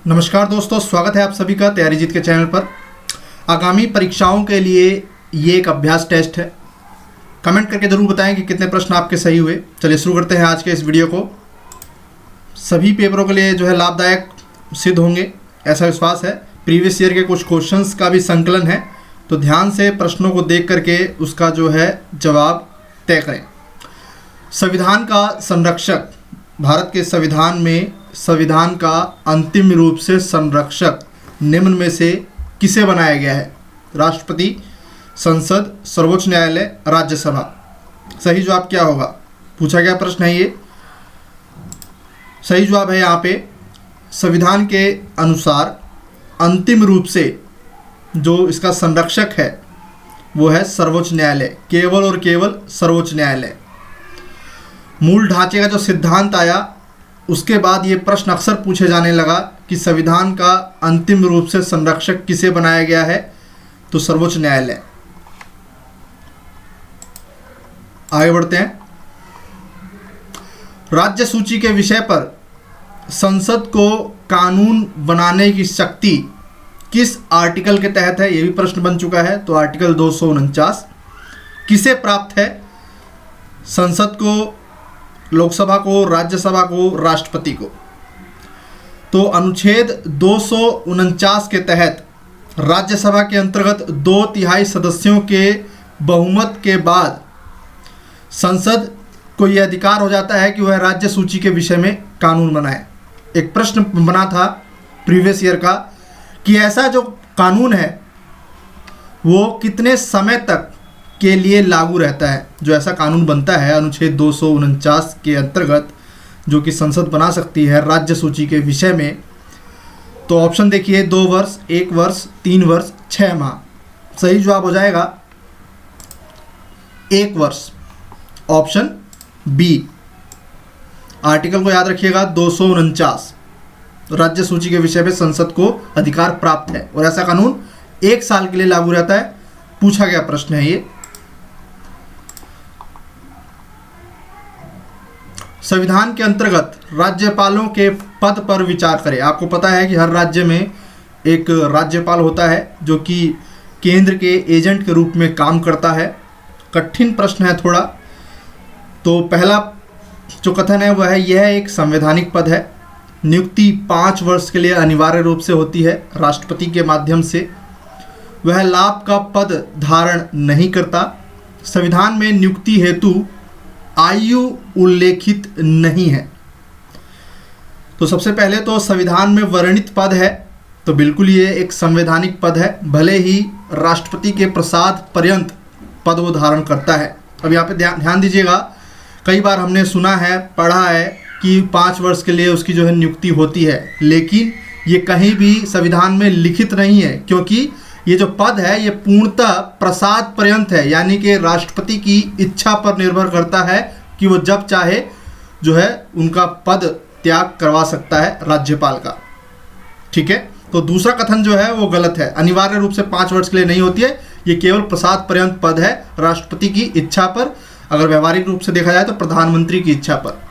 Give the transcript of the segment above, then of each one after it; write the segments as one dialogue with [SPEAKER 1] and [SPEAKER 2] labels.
[SPEAKER 1] नमस्कार दोस्तों, स्वागत है आप सभी का तैयारी जीत के चैनल पर। आगामी परीक्षाओं के लिए ये एक अभ्यास टेस्ट है। कमेंट करके ज़रूर बताएं कि कितने प्रश्न आपके सही हुए। चलिए शुरू करते हैं आज के इस वीडियो को। सभी पेपरों के लिए जो है लाभदायक सिद्ध होंगे, ऐसा विश्वास है। प्रीवियस ईयर के कुछ क्वेश्चंस का भी संकलन है, तो ध्यान से प्रश्नों को देख करके उसका जो है जवाब तय करें। संविधान का संरक्षक, भारत के संविधान में संविधान का अंतिम रूप से संरक्षक निम्न में से किसे बनाया गया है? राष्ट्रपति, संसद, सर्वोच्च न्यायालय, राज्यसभा। सही जवाब क्या होगा? पूछा गया प्रश्न है ये। सही जवाब है यहाँ पे संविधान के अनुसार अंतिम रूप से जो इसका संरक्षक है वो है सर्वोच्च न्यायालय, केवल और केवल सर्वोच्च न्यायालय। मूल ढांचे का जो सिद्धांत आया उसके बाद ये प्रश्न अक्सर पूछे जाने लगा कि संविधान का अंतिम रूप से संरक्षक किसे बनाया गया है, तो सर्वोच्च न्यायालय। आगे बढ़ते हैं। राज्य सूची के विषय पर संसद को कानून बनाने की शक्ति किस आर्टिकल के तहत है? ये भी प्रश्न बन चुका है। तो आर्टिकल 249 किसे प्राप्त है? संसद को, लोकसभा को, राज्यसभा को, राष्ट्रपति को। तो अनुच्छेद 249 के तहत राज्यसभा के अंतर्गत 2/3 सदस्यों के बहुमत के बाद संसद को यह अधिकार हो जाता है कि वह राज्य सूची के विषय में कानून बनाए। एक प्रश्न बना था प्रीवियस ईयर का कि ऐसा जो कानून है वो कितने समय तक के लिए लागू रहता है। जो ऐसा कानून बनता है अनुच्छेद 249 के अंतर्गत जो कि संसद बना सकती है राज्य सूची के विषय में, तो ऑप्शन देखिए 2 वर्ष, 1 वर्ष, 3 वर्ष, 6 माह। सही जवाब हो जाएगा 1 वर्ष, ऑप्शन बी। आर्टिकल को याद रखिएगा 249, राज्य सूची के विषय में संसद को अधिकार प्राप्त है और ऐसा कानून 1 साल के लिए लागू रहता है। पूछा गया प्रश्न है ये। संविधान के अंतर्गत राज्यपालों के पद पर विचार करें। आपको पता है कि हर राज्य में एक राज्यपाल होता है जो कि केंद्र के एजेंट के रूप में काम करता है। कठिन प्रश्न है थोड़ा। तो पहला जो कथन है वह है यह एक संवैधानिक पद है। नियुक्ति 5 वर्ष के लिए अनिवार्य रूप से होती है राष्ट्रपति के माध्यम से। वह लाभ का पद धारण नहीं करता। संविधान में नियुक्ति हेतु आयु उल्लेखित नहीं है। तो सबसे पहले तो संविधान में वर्णित पद है, तो बिल्कुल ये एक संवैधानिक पद है, भले ही राष्ट्रपति के प्रसाद पर्यंत पद वो धारण करता है। अब यहाँ पे ध्यान दीजिएगा, कई बार हमने सुना है, पढ़ा है कि 5 वर्ष के लिए उसकी जो है नियुक्ति होती है, लेकिन ये कहीं भी संविधान में लिखित नहीं है, क्योंकि ये जो पद है ये पूर्णतः प्रसाद पर्यंत है, यानी कि राष्ट्रपति की इच्छा पर निर्भर करता है कि वो जब चाहे जो है उनका पद त्याग करवा सकता है राज्यपाल का। ठीक है, तो दूसरा कथन जो है वो गलत है। अनिवार्य रूप से 5 वर्ष के लिए नहीं होती है, ये केवल प्रसाद पर्यंत पद है, राष्ट्रपति की इच्छा पर। अगर व्यवहारिक रूप से देखा जाए तो प्रधानमंत्री की इच्छा पर।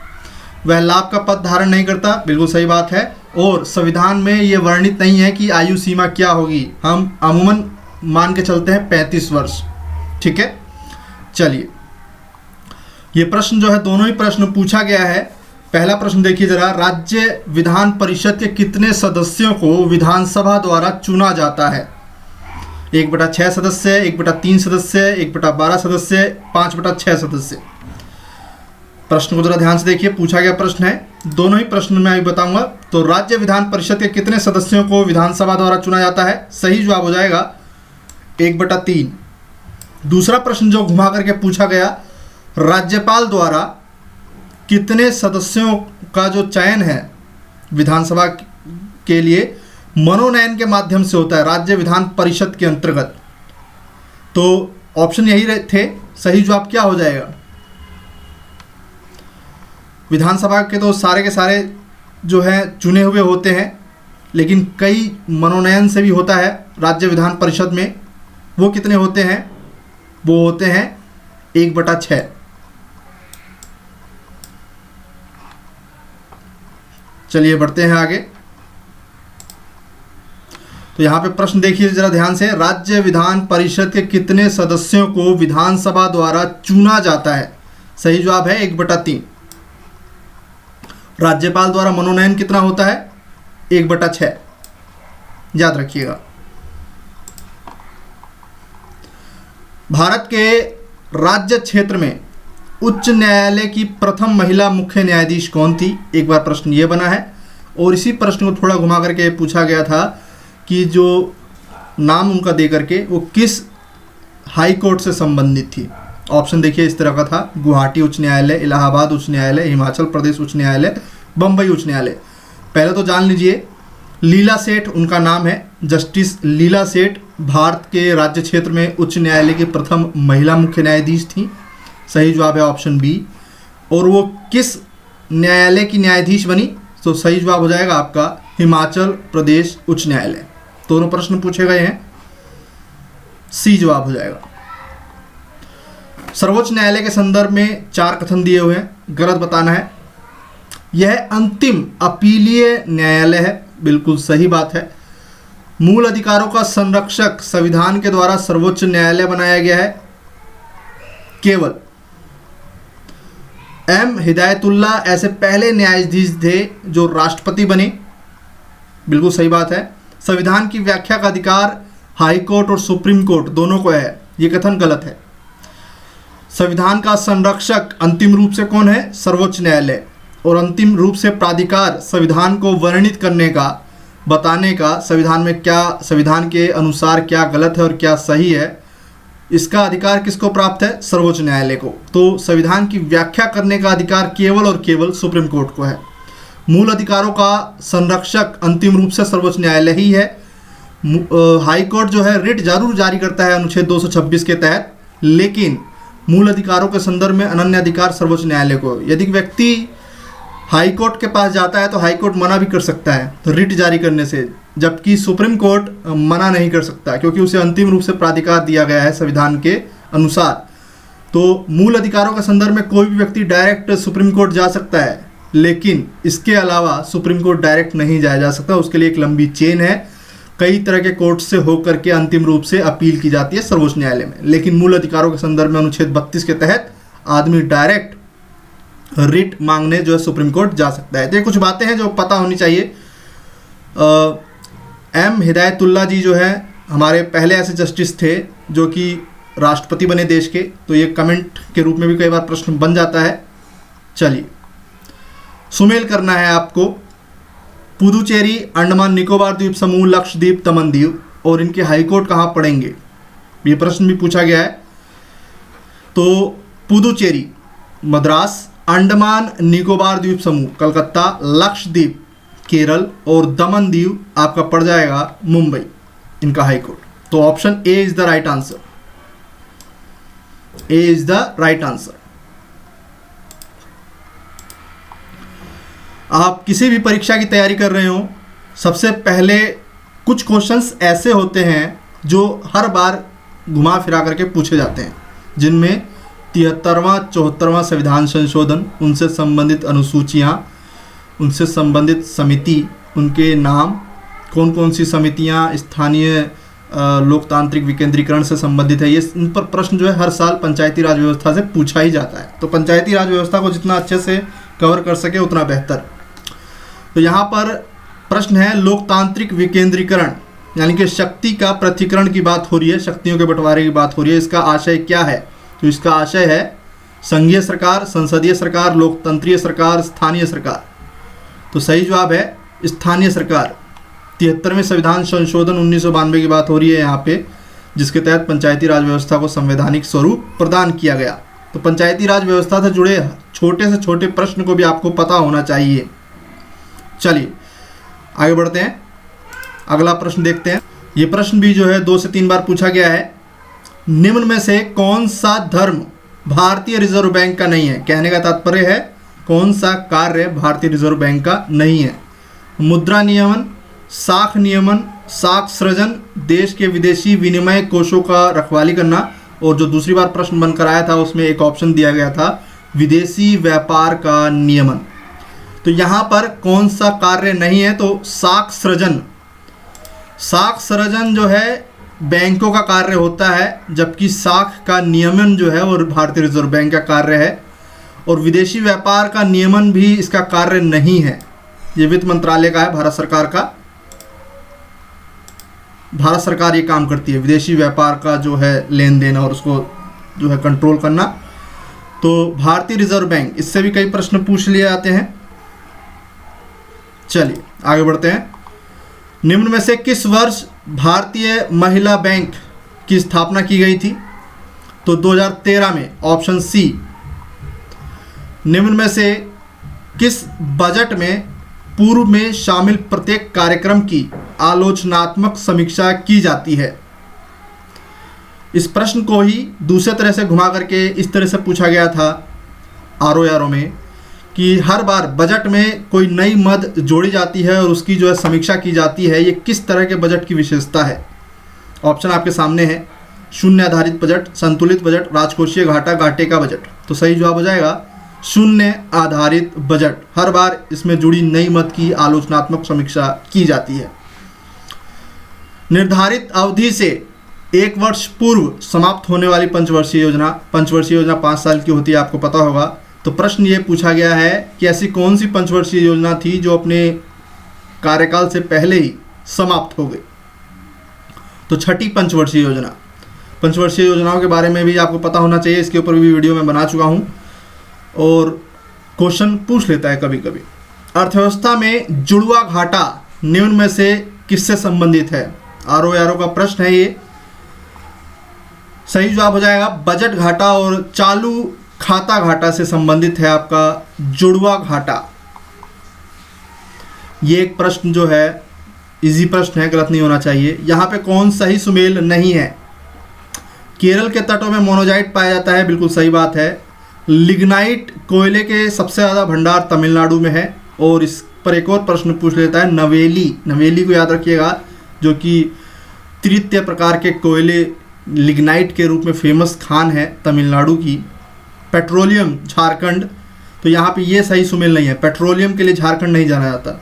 [SPEAKER 1] वह लाभ का पद धारण नहीं करता, बिल्कुल सही बात है। और संविधान में ये वर्णित नहीं है कि आयु सीमा क्या होगी। हम अमूमन मान के चलते हैं 35 वर्ष। ठीक है, चलिए ये प्रश्न जो है, दोनों ही प्रश्न पूछा गया है। पहला प्रश्न देखिए जरा, राज्य विधान परिषद के कितने सदस्यों को विधानसभा द्वारा चुना जाता है? 1/6 सदस्य, 1/3 सदस्य, 1/12 सदस्य, 5/6 सदस्य। प्रश्न को जरा ध्यान से देखिए, पूछा गया प्रश्न है। दोनों ही प्रश्न मैं अभी बताऊंगा। तो राज्य विधान परिषद के कितने सदस्यों को विधानसभा द्वारा चुना जाता है? सही जवाब हो जाएगा 1/3। दूसरा प्रश्न जो घुमा करके पूछा गया, राज्यपाल द्वारा कितने सदस्यों का जो चयन है विधानसभा के लिए मनोनयन के माध्यम से होता है राज्य विधान परिषद के अंतर्गत। तो ऑप्शन यही थे। सही जवाब क्या हो जाएगा? विधानसभा के तो सारे के सारे जो है चुने हुए होते हैं, लेकिन कई मनोनयन से भी होता है राज्य विधान परिषद में। वो कितने होते हैं? वो होते हैं 1/6। चलिए बढ़ते हैं आगे। तो यहाँ पे प्रश्न देखिए जरा ध्यान से, राज्य विधान परिषद के कितने सदस्यों को विधानसभा द्वारा चुना जाता है? सही जवाब है 1/3। राज्यपाल द्वारा मनोनयन कितना होता है? 1/6, याद रखिएगा। भारत के राज्य क्षेत्र में उच्च न्यायालय की प्रथम महिला मुख्य न्यायाधीश कौन थी? एक बार प्रश्न ये बना है, और इसी प्रश्न को थोड़ा घुमा करके पूछा गया था कि जो नाम उनका दे करके वो किस हाई कोर्ट से संबंधित थी। ऑप्शन देखिए इस तरह का था, गुवाहाटी उच्च न्यायालय, इलाहाबाद उच्च न्यायालय, हिमाचल प्रदेश उच्च न्यायालय, बम्बई उच्च न्यायालय। पहले तो जान लीजिए, लीला सेठ उनका नाम है, जस्टिस लीला सेठ भारत के राज्य क्षेत्र में उच्च न्यायालय की प्रथम महिला मुख्य न्यायाधीश थी। सही जवाब है ऑप्शन बी। और वो किस न्यायालय की न्यायाधीश बनी? तो सही जवाब हो जाएगा आपका हिमाचल प्रदेश उच्च न्यायालय। दोनों प्रश्न पूछे गए हैं, सी जवाब हो जाएगा। सर्वोच्च न्यायालय के संदर्भ में 4 कथन दिए हुए हैं, गलत बताना है। यह अंतिम अपीलीय न्यायालय है, बिल्कुल सही बात है। मूल अधिकारों का संरक्षक संविधान के द्वारा सर्वोच्च न्यायालय बनाया गया है, केवल एम हिदायतुल्ला ऐसे पहले न्यायाधीश थे जो राष्ट्रपति बने, बिल्कुल सही बात है। संविधान की व्याख्या का अधिकार हाई कोर्ट और सुप्रीम कोर्ट दोनों को है, ये कथन गलत है। संविधान का संरक्षक अंतिम रूप से कौन है? सर्वोच्च न्यायालय। और अंतिम रूप से प्राधिकार संविधान को वर्णित करने का, बताने का, संविधान में क्या, संविधान के अनुसार क्या गलत है और क्या सही है, इसका अधिकार किसको प्राप्त है? सर्वोच्च न्यायालय को। तो संविधान की व्याख्या करने का अधिकार केवल और केवल सुप्रीम कोर्ट को है। मूल अधिकारों का संरक्षक अंतिम रूप से सर्वोच्च न्यायालय ही है। हाई कोर्ट जो है रिट जरूर जारी करता है अनुच्छेद 226 के तहत, लेकिन मूल अधिकारों के संदर्भ में अनन्य अधिकार सर्वोच्च न्यायालय को। यदि व्यक्ति हाई कोर्ट के पास जाता है तो हाई कोर्ट मना भी कर सकता है तो रिट जारी करने से, जबकि सुप्रीम कोर्ट मना नहीं कर सकता, क्योंकि उसे अंतिम रूप से प्राधिकार दिया गया है संविधान के अनुसार। तो मूल अधिकारों के संदर्भ में कोई भी व्यक्ति डायरेक्ट सुप्रीम कोर्ट जा सकता है, लेकिन इसके अलावा सुप्रीम कोर्ट डायरेक्ट नहीं जाया जा सकता, उसके लिए एक लंबी चेन है। कई तरह के कोर्ट से होकर के अंतिम रूप से अपील की जाती है सर्वोच्च न्यायालय में। लेकिन मूल अधिकारों के संदर्भ में अनुच्छेद 32 के तहत आदमी डायरेक्ट रिट मांगने जो है सुप्रीम कोर्ट जा सकता है। तो ये कुछ बातें हैं जो पता होनी चाहिए। एम हिदायतुल्ला जी जो है हमारे पहले ऐसे जस्टिस थे जो कि राष्ट्रपति बने देश के, तो ये कमेंट के रूप में भी कई बार प्रश्न बन जाता है। चलिए सुमेल करना है आपको। पुदुचेरी, अंडमान निकोबार द्वीप समूह, लक्षद्वीप, दमन दीव और इनके हाईकोर्ट कहाँ पड़ेंगे, ये प्रश्न भी पूछा गया है। तो पुदुचेरी मद्रास, अंडमान निकोबार द्वीप समूह कलकत्ता, लक्षद्वीप केरल और दमन दीव आपका पड़ जाएगा मुंबई, इनका हाईकोर्ट। तो option A is the right answer, A is the right answer. आप किसी भी परीक्षा की तैयारी कर रहे हो, सबसे पहले कुछ क्वेश्चंस ऐसे होते हैं जो हर बार घुमा फिरा करके पूछे जाते हैं, जिनमें 73वां 74वां संविधान संशोधन, उनसे संबंधित अनुसूचियाँ, उनसे संबंधित समिति, उनके नाम, कौन कौन सी समितियाँ स्थानीय लोकतांत्रिक विकेंद्रीकरण से संबंधित है, ये इन पर प्रश्न जो है हर साल पंचायती राज व्यवस्था से पूछा ही जाता है। तो पंचायती राज व्यवस्था को जितना अच्छे से कवर कर सके उतना बेहतर। तो यहाँ पर प्रश्न है लोकतांत्रिक विकेंद्रीकरण, यानी कि शक्ति का पृथक्करण की बात हो रही है, शक्तियों के बंटवारे की बात हो रही है। इसका आशय क्या है? तो इसका आशय है संघीय सरकार, संसदीय सरकार, लोकतंत्रीय सरकार, स्थानीय सरकार। तो सही जवाब है स्थानीय सरकार। 73वें संविधान संशोधन 1992 की बात हो रही है यहाँ पे, जिसके तहत पंचायती राज व्यवस्था को संवैधानिक स्वरूप प्रदान किया गया। तो पंचायती राज व्यवस्था से जुड़े छोटे से छोटे प्रश्न को भी आपको पता होना चाहिए। चलिए आगे बढ़ते हैं, अगला प्रश्न देखते हैं। ये प्रश्न भी जो है 2 से 3 बार पूछा गया है। निम्न में से कौन सा धर्म भारतीय रिजर्व बैंक का नहीं है? कहने का तात्पर्य है कौन सा कार्य भारतीय रिजर्व बैंक का नहीं है? मुद्रा नियमन, साख नियमन, साख सृजन, देश के विदेशी विनिमय कोषों का रखवाली करना, और जो दूसरी बार प्रश्न बनकर आया था उसमें एक ऑप्शन दिया गया था विदेशी व्यापार का नियमन। तो यहाँ पर कौन सा कार्य नहीं है? तो साख सृजन, साख सृजन जो है बैंकों का कार्य होता है, जबकि साख का नियमन जो है वो भारतीय रिजर्व बैंक का कार्य है, और विदेशी व्यापार का नियमन भी इसका कार्य नहीं है, ये वित्त मंत्रालय का है, भारत सरकार का। भारत सरकार ये काम करती है विदेशी व्यापार का जो है लेन देन और उसको जो है कंट्रोल करना। तो भारतीय रिजर्व बैंक, इससे भी कई प्रश्न पूछ लिए जाते हैं। चलिए आगे बढ़ते हैं। निम्न में से किस वर्ष भारतीय महिला बैंक की स्थापना की गई थी? तो 2013 में, ऑप्शन सी। निम्न में से किस बजट में पूर्व में शामिल प्रत्येक कार्यक्रम की आलोचनात्मक समीक्षा की जाती है? इस प्रश्न को ही दूसरे तरह से घुमा करके इस तरह से पूछा गया था आरओ में कि हर बार बजट में कोई नई मद जोड़ी जाती है और उसकी जो है समीक्षा की जाती है, ये किस तरह के बजट की विशेषता है? ऑप्शन आपके सामने है, शून्य आधारित बजट, संतुलित बजट, राजकोषीय घाटा, घाटे का बजट। तो सही जवाब हो जाएगा शून्य आधारित बजट। हर बार इसमें जुड़ी नई मद की आलोचनात्मक समीक्षा की जाती है। निर्धारित अवधि से एक वर्ष पूर्व समाप्त होने वाली पंचवर्षीय योजना 5 साल की होती है, आपको पता होगा। तो प्रश्न ये पूछा गया है कि ऐसी कौन सी पंचवर्षीय योजना थी जो अपने कार्यकाल से पहले ही समाप्त हो गई? तो छठी पंचवर्षीय योजना। पंचवर्षीय योजनाओं के बारे में भी आपको पता होना चाहिए, इसके ऊपर भी वीडियो मैं बना चुका हूँ और क्वेश्चन पूछ लेता है कभी कभी। अर्थव्यवस्था में जुड़वा घाटा निम्न में से किससे संबंधित है? आरओ का प्रश्न है ये। सही जवाब हो जाएगा बजट घाटा और चालू खाता घाटा से संबंधित है आपका जुड़वा घाटा। ये एक प्रश्न जो है इजी प्रश्न है, गलत नहीं होना चाहिए। यहाँ पे कौन सही सुमेल नहीं है? केरल के तटों में मोनोजाइट पाया जाता है, बिल्कुल सही बात है। लिग्नाइट कोयले के सबसे ज़्यादा भंडार तमिलनाडु में है। और इस पर एक और प्रश्न पूछ लेता है नवेली को याद रखिएगा, जो कि तृतीय प्रकार के कोयले लिग्नाइट के रूप में फेमस खान है तमिलनाडु की। पेट्रोलियम झारखंड, तो यहाँ पे ये सही सुमेल नहीं है, पेट्रोलियम के लिए झारखंड नहीं जाना जाता।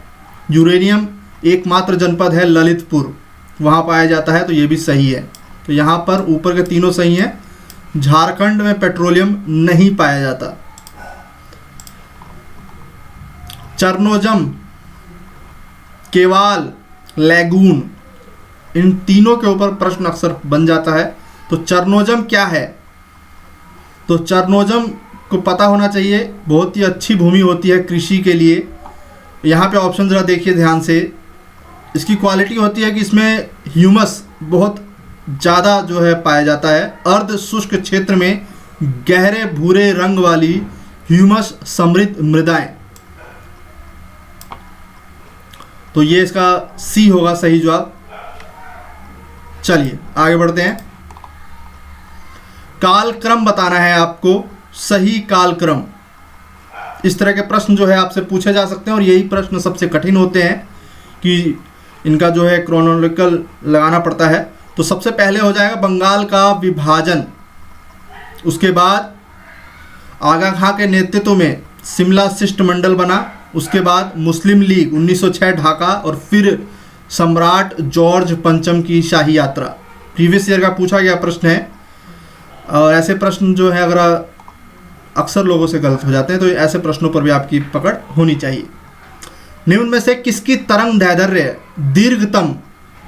[SPEAKER 1] यूरेनियम एकमात्र जनपद है ललितपुर, वहाँ पाया जाता है, तो ये भी सही है। तो यहाँ पर ऊपर के तीनों सही हैं, झारखंड में पेट्रोलियम नहीं पाया जाता। चरनोजम, केवाल, लैगून, इन तीनों के ऊपर प्रश्न अक्सर बन जाता है। तो चरनोजम क्या है? तो चरनोजम को पता होना चाहिए, बहुत ही अच्छी भूमि होती है कृषि के लिए। यहाँ पे ऑप्शन ज़रा देखिए ध्यान से। इसकी क्वालिटी होती है कि इसमें ह्यूमस बहुत ज़्यादा जो है पाया जाता है। अर्ध शुष्क क्षेत्र में गहरे भूरे रंग वाली ह्यूमस समृद्ध मृदाएं। तो ये इसका सी होगा सही जवाब। चलिए आगे बढ़ते हैं। कालक्रम बताना है आपको, सही कालक्रम। इस तरह के प्रश्न जो है आपसे पूछे जा सकते हैं और यही प्रश्न सबसे कठिन होते हैं कि इनका जो है क्रोनोलॉजिकल लगाना पड़ता है। तो सबसे पहले हो जाएगा बंगाल का विभाजन, उसके बाद आगा खां के नेतृत्व में शिमला शिष्टमंडल बना, उसके बाद मुस्लिम लीग 1906 ढाका, और फिर सम्राट जॉर्ज पंचम की शाही यात्रा। प्रीवियस ईयर का पूछा गया प्रश्न है और ऐसे प्रश्न जो है अगर अक्सर लोगों से गलत हो जाते हैं, तो ऐसे प्रश्नों पर भी आपकी पकड़ होनी चाहिए। निम्न में से किसकी तरंग दैर्ध्य दीर्घतम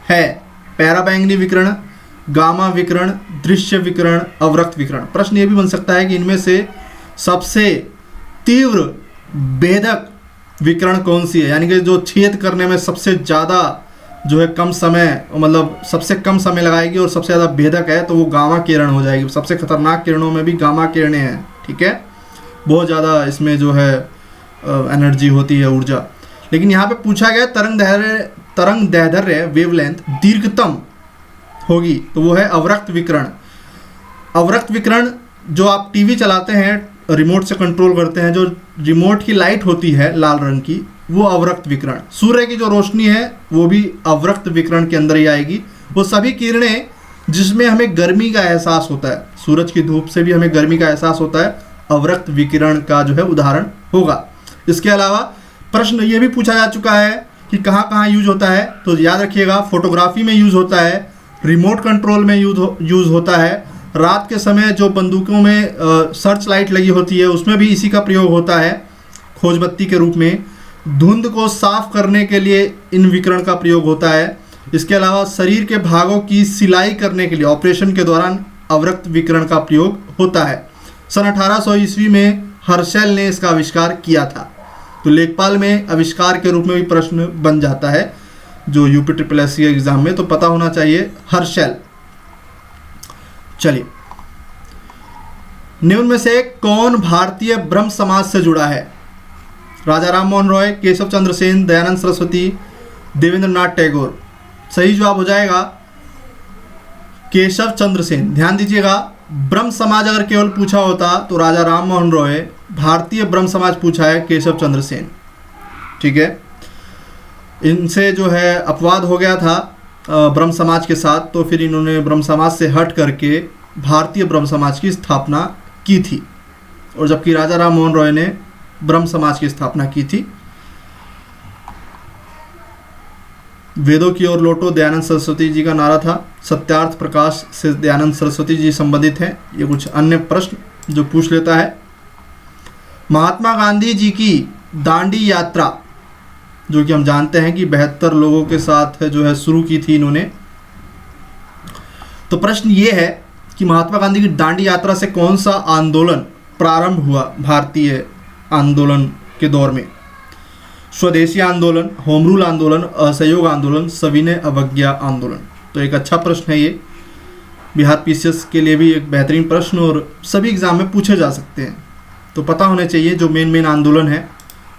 [SPEAKER 1] है? पैराबैंगनी विकिरण, गामा विकिरण, दृश्य विकिरण, अवरक्त विकिरण। प्रश्न ये भी बन सकता है कि इनमें से सबसे तीव्र भेदक विकिरण कौन सी है, यानी कि जो छेद करने में सबसे ज़्यादा जो है कम समय, मतलब सबसे कम समय लगाएगी और सबसे ज़्यादा भेदक है, तो वो गामा किरण हो जाएगी। सबसे खतरनाक किरणों में भी गामा किरणें हैं, ठीक है। बहुत ज़्यादा इसमें जो है एनर्जी होती है, ऊर्जा। लेकिन यहाँ पे पूछा गया तरंग दैर्ध्य वेवलेंथ दीर्घतम होगी, तो वो है अवरक्त विकिरण। अवरक्त विकिरण जो आप टीवी चलाते हैं, रिमोट से कंट्रोल करते हैं, जो रिमोट की लाइट होती है लाल रंग की, वो अवरक्त विकिरण। सूर्य की जो रोशनी है वो भी अवरक्त विकिरण के अंदर ही आएगी। वो सभी किरणें जिसमें हमें गर्मी का एहसास होता है, सूरज की धूप से भी हमें गर्मी का एहसास होता है, अवरक्त विकिरण का जो है उदाहरण होगा। इसके अलावा प्रश्न ये भी पूछा जा चुका है कि कहाँ कहाँ यूज होता है, तो याद रखिएगा फोटोग्राफी में यूज होता है, रिमोट कंट्रोल में यूज होता है, रात के समय जो बंदूकों में सर्च लाइट लगी होती है उसमें भी इसी का प्रयोग होता है खोज बत्ती के रूप में, धुंध को साफ करने के लिए इन विकिरण का प्रयोग होता है। इसके अलावा शरीर के भागों की सिलाई करने के लिए ऑपरेशन के दौरान अवरक्त विकिरण का प्रयोग होता है। सन 1800 ईस्वी में हर्शेल ने इसका आविष्कार किया था। तो लेखपाल में आविष्कार के रूप में भी प्रश्न बन जाता है जो UPSSC एग्जाम में, तो पता होना चाहिए हर्शेल। चलिए, निम्न में से कौन भारतीय ब्रह्म समाज से जुड़ा है? राजा राम मोहन रॉय, केशव चंद्र सेन, दयानंद सरस्वती, देवेंद्रनाथ टैगोर। सही जवाब हो जाएगा केशव चंद्र सेन। ध्यान दीजिएगा, ब्रह्म समाज अगर केवल पूछा होता तो राजा राम मोहन रॉय, भारतीय ब्रह्म समाज पूछा है केशव चंद्र सेन। ठीक है, इनसे जो है अपवाद हो गया था ब्रह्म समाज के साथ, तो फिर इन्होंने ब्रह्म समाज से हट करके भारतीय ब्रह्म समाज की स्थापना की थी, और जबकि राजा राम मोहन रॉय ने ब्रह्म समाज की स्थापना की थी। वेदों की ओर लौटो दयानंद सरस्वती जी का नारा था। सत्यार्थ प्रकाश से दयानंद सरस्वती जी संबंधित हैं। ये कुछ अन्य प्रश्न जो पूछ लेता है। महात्मा गांधी जी की दांडी यात्रा, जो कि हम जानते हैं कि 72 लोगों के साथ जो है शुरू की थी इन्होंने। तो प्रश्न ये है कि महात्मा गांधी की दांडी यात्रा से कौन सा आंदोलन प्रारंभ हुआ भारतीय आंदोलन के दौर में? स्वदेशी आंदोलन, होम रूल आंदोलन, असहयोग आंदोलन, सविनय अवज्ञा आंदोलन। तो एक अच्छा प्रश्न है ये, बिहार PCS के लिए भी एक बेहतरीन प्रश्न, और सभी एग्जाम में पूछे जा सकते हैं। तो पता होने चाहिए जो मेन आंदोलन है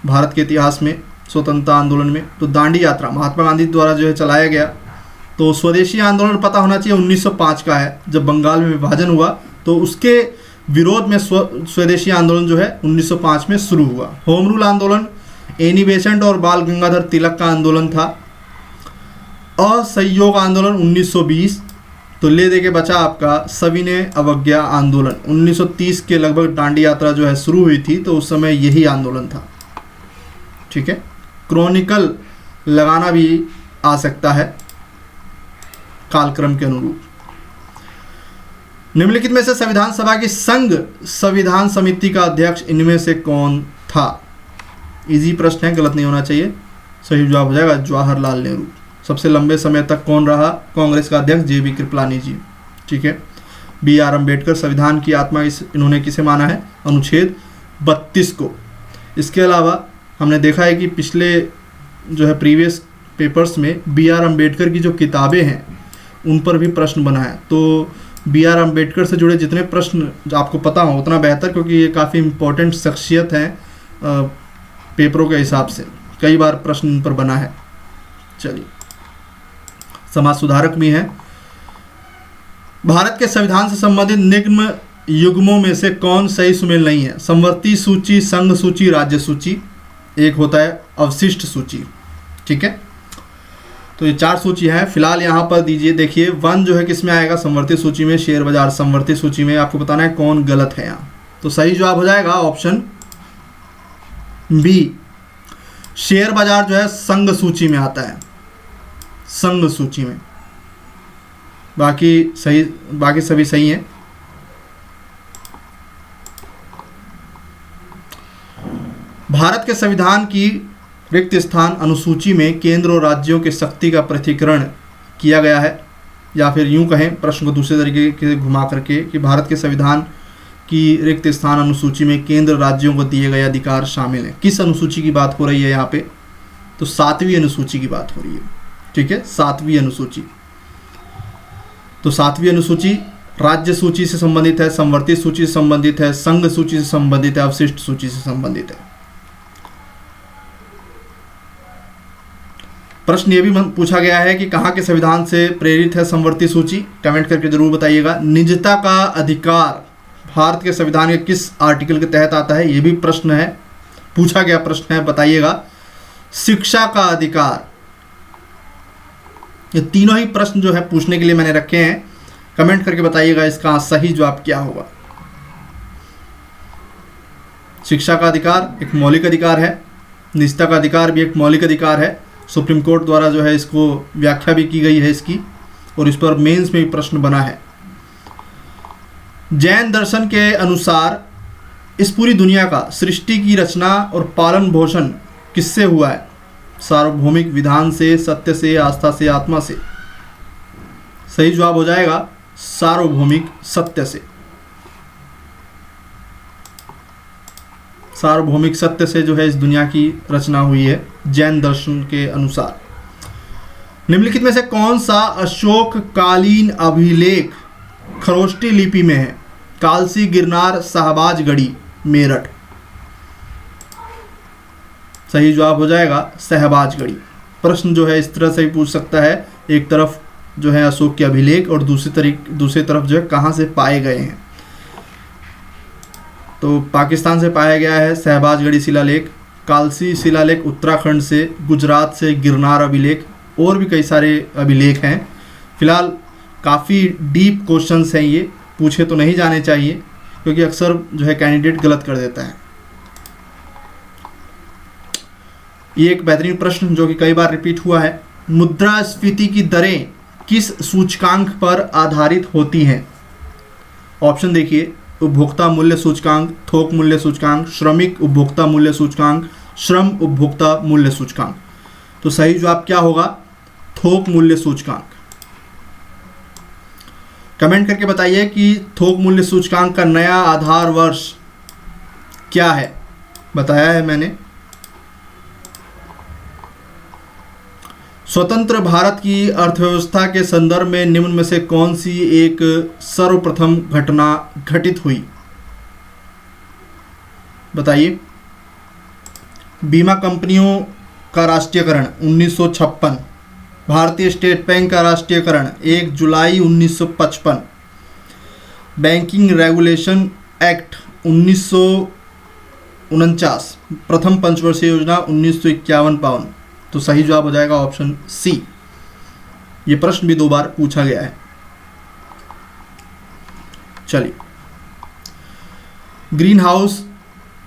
[SPEAKER 1] भारत के इतिहास में, स्वतंत्रता आंदोलन में। तो दांडी यात्रा महात्मा गांधी द्वारा जो है चलाया गया। तो स्वदेशी आंदोलन पता होना चाहिए 1905 का है, जब बंगाल में विभाजन हुआ तो उसके विरोध में स्वदेशी आंदोलन जो है 1905 में शुरू हुआ। होम रूल आंदोलन एनी बेसेंट और बाल गंगाधर तिलक का आंदोलन था। असहयोग आंदोलन 1920। तो ले दे के बचा आपका सविनय अवज्ञा आंदोलन। 1930 के लगभग दांडी यात्रा जो है शुरू हुई थी, तो उस समय यही आंदोलन था। ठीक है, क्रॉनिकल लगाना भी आ सकता है कालक्रम के अनुरूप। निम्नलिखित में से संविधान सभा की संघ संविधान समिति का अध्यक्ष इनमें से कौन था? इजी प्रश्न है, गलत नहीं होना चाहिए। सही जवाब हो जाएगा जवाहरलाल नेहरू। सबसे लंबे समय तक कौन रहा? कांग्रेस का अध्यक्ष JB कृपलानी जी। ठीक है, BR अम्बेडकर। संविधान की आत्मा इन्होंने किसे माना है? अनुच्छेद 32 को। इसके अलावा हमने देखा है कि पिछले जो है प्रीवियस पेपर्स में BR अम्बेडकर की जो किताबें हैं उन पर भी प्रश्न बना है। तो BR अम्बेडकर से जुड़े जितने प्रश्न आपको पता हो उतना बेहतर, क्योंकि ये काफ़ी इम्पोर्टेंट शख्सियत हैं पेपरों के हिसाब से। कई बार प्रश्न इन पर बना है। चलिए, समाज सुधारक भी हैं। भारत के संविधान से संबंधित निम्न युग्मों में से कौन सही सुमेल नहीं है? संवर्ती सूची, संघ सूची, राज्य सूची। एक होता है अवशिष्ट सूची। ठीक है, तो ये 4 सूची है। फिलहाल यहाँ पर दीजिए, देखिए 1 जो है किस में आएगा? संवर्ती सूची में, शेयर बाजार संवर्ती सूची में। आपको बताना है कौन गलत है यहाँ। तो सही जवाब हो जाएगा ऑप्शन B, शेयर बाजार जो है संघ सूची में आता है, संघ सूची में। बाकी सभी सही हैं। भारत के संविधान की रिक्त स्थान अनुसूची में केंद्र और राज्यों के शक्ति का पृथक्करण किया गया है, या फिर यूं कहें प्रश्न को दूसरे तरीके से घुमा करके कि भारत के संविधान की रिक्त स्थान अनुसूची में केंद्र राज्यों को दिए गए अधिकार शामिल हैं। किस अनुसूची की बात हो रही है यहाँ पे? तो 7वीं अनुसूची की बात हो रही है। ठीक है, 7वीं अनुसूची। तो 7वीं अनुसूची राज्य सूची से संबंधित है, संवर्ती सूची से संबंधित है, संघ सूची से संबंधित है, अवशिष्ट सूची से संबंधित है। प्रश्न ये भी पूछा गया है कि कहाँ के संविधान से प्रेरित है संवर्ती सूची? कमेंट करके जरूर बताइएगा। निजता का अधिकार भारत के संविधान के किस आर्टिकल के तहत आता है? ये भी प्रश्न है, पूछा गया प्रश्न है, बताइएगा। शिक्षा का अधिकार। ये तीनों ही प्रश्न जो है पूछने के लिए मैंने रखे हैं। कमेंट करके बताइएगा इसका सही जवाब क्या होगा। शिक्षा का अधिकार एक मौलिक अधिकार है, निजता का अधिकार भी एक मौलिक अधिकार है, सुप्रीम कोर्ट द्वारा जो है इसको व्याख्या भी की गई है इसकी, और इस पर मेंस में भी प्रश्न बना है। जैन दर्शन के अनुसार इस पूरी दुनिया का सृष्टि की रचना और पालन पोषण किससे हुआ है? सार्वभौमिक विधान से, सत्य से, आस्था से, आत्मा से। सही जवाब हो जाएगा सार्वभौमिक सत्य से। सार्वभौमिक सत्य से जो है इस दुनिया की रचना हुई है जैन दर्शन के अनुसार। निम्नलिखित में से कौन सा अशोक कालीन अभिलेख खरोष्टी लिपि में है? कालसी, गिरनार, शाहबाजगढ़ी, मेरठ। सही जवाब हो जाएगा शाहबाजगढ़ी। प्रश्न जो है इस तरह से भी पूछ सकता है, एक तरफ जो है अशोक के अभिलेख और दूसरी तरफ जो है कहाँ से पाए गए हैं। तो पाकिस्तान से पाया गया है शाहबाजगढ़ी शिलालेख, कालसी शिलालेख उत्तराखंड से, गुजरात से गिरनार अभिलेख, और भी कई सारे अभिलेख हैं। फिलहाल काफ़ी डीप क्वेश्चंस हैं, ये पूछे तो नहीं जाने चाहिए क्योंकि अक्सर जो है कैंडिडेट गलत कर देता है। ये एक बेहतरीन प्रश्न जो कि कई बार रिपीट हुआ है। मुद्रास्फीति की दरें किस सूचकांक पर आधारित होती हैं? ऑप्शन देखिए, उपभोक्ता मूल्य सूचकांक, थोक मूल्य सूचकांक, श्रमिक उपभोक्ता मूल्य सूचकांक, श्रम उपभोक्ता मूल्य सूचकांक। तो सही जवाब क्या होगा? थोक मूल्य सूचकांक। कमेंट करके बताइए कि थोक मूल्य सूचकांक का नया आधार वर्ष क्या है? बताया है मैंने। स्वतंत्र भारत की अर्थव्यवस्था के संदर्भ में निम्न में से कौन सी एक सर्वप्रथम घटना घटित हुई? बताइए। बीमा कंपनियों का राष्ट्रीयकरण 1956, भारतीय स्टेट बैंक का राष्ट्रीयकरण 1 जुलाई 1955, बैंकिंग रेगुलेशन एक्ट 1949, प्रथम पंचवर्षीय योजना 1951-52। तो सही जवाब हो जाएगा ऑप्शन सी। ये प्रश्न भी 2 बार पूछा गया है। चलिए, ग्रीन हाउस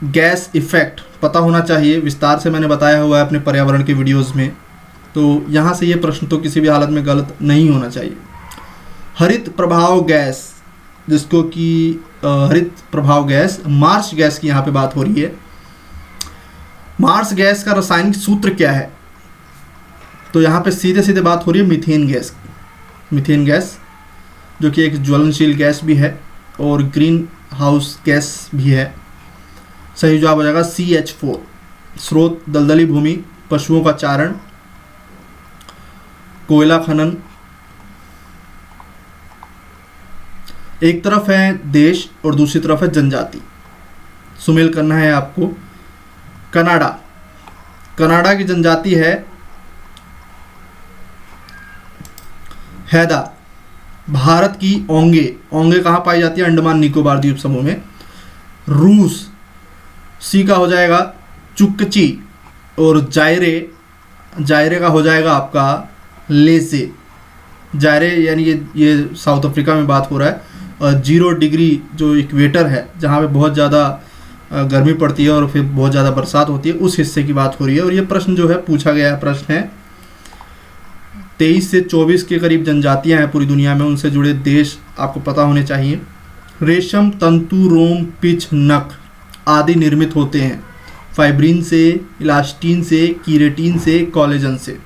[SPEAKER 1] गैस इफेक्ट पता होना चाहिए, विस्तार से मैंने बताया हुआ है अपने पर्यावरण के वीडियोस में, तो यहाँ से ये प्रश्न तो किसी भी हालत में गलत नहीं होना चाहिए। हरित प्रभाव गैस, जिसको कि हरित प्रभाव गैस मार्स गैस की यहाँ पे बात हो रही है। मार्स गैस का रासायनिक सूत्र क्या है? तो यहाँ पे सीधे सीधे बात हो रही है मीथेन गैस की। मीथेन गैस जो कि एक ज्वलनशील गैस भी है और ग्रीन हाउस गैस भी है। सही जवाब हो जाएगा CH4। स्रोत दलदली भूमि, पशुओं का चारण, कोयला खनन। एक तरफ है देश और दूसरी तरफ है जनजाति। सुमेल करना है आपको। कनाडा, कनाडा की जनजाति है हैदा। भारत की ओंगे, ओंगे कहाँ पाई जाती है? अंडमान निकोबार द्वीप समूह में। रूस, सी का हो जाएगा चुकची, और जायरे, जायरे का हो जाएगा आपका लेसे। जायरे यानी ये साउथ अफ्रीका में बात हो रहा है। 0 डिग्री जो इक्वेटर है, जहाँ पे बहुत ज़्यादा गर्मी पड़ती है और फिर बहुत ज़्यादा बरसात होती है, उस हिस्से की बात हो रही है। और ये प्रश्न जो है पूछा गया है, प्रश्न है 23 से 24 के करीब जनजातियां हैं पूरी दुनिया में, उनसे जुड़े देश आपको पता होने चाहिए। रेशम तंतु, रोम, पिच, नख आदि निर्मित होते हैं फाइब्रिन से, इलास्टिन से, कीरेटिन से, कोलेजन से।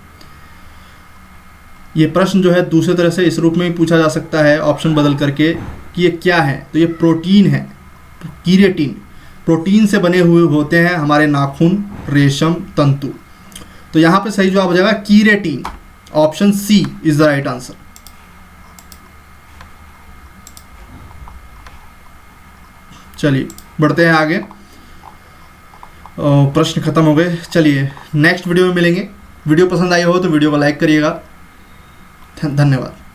[SPEAKER 1] ये प्रश्न जो है दूसरे तरह से इस रूप में भी पूछा जा सकता है ऑप्शन बदल करके कि ये क्या है? तो ये प्रोटीन है, कीरेटिन। प्रोटीन से बने हुए होते हैं हमारे नाखून, रेशम, तंतु। तो यहाँ पे सही जवाब हो जाएगा keratin. Option C is the right answer. चलिए बढ़ते हैं आगे। प्रश्न खत्म हो गए। चलिए नेक्स्ट वीडियो में मिलेंगे। वीडियो पसंद आई हो तो वीडियो को लाइक करिएगा। धन्यवाद।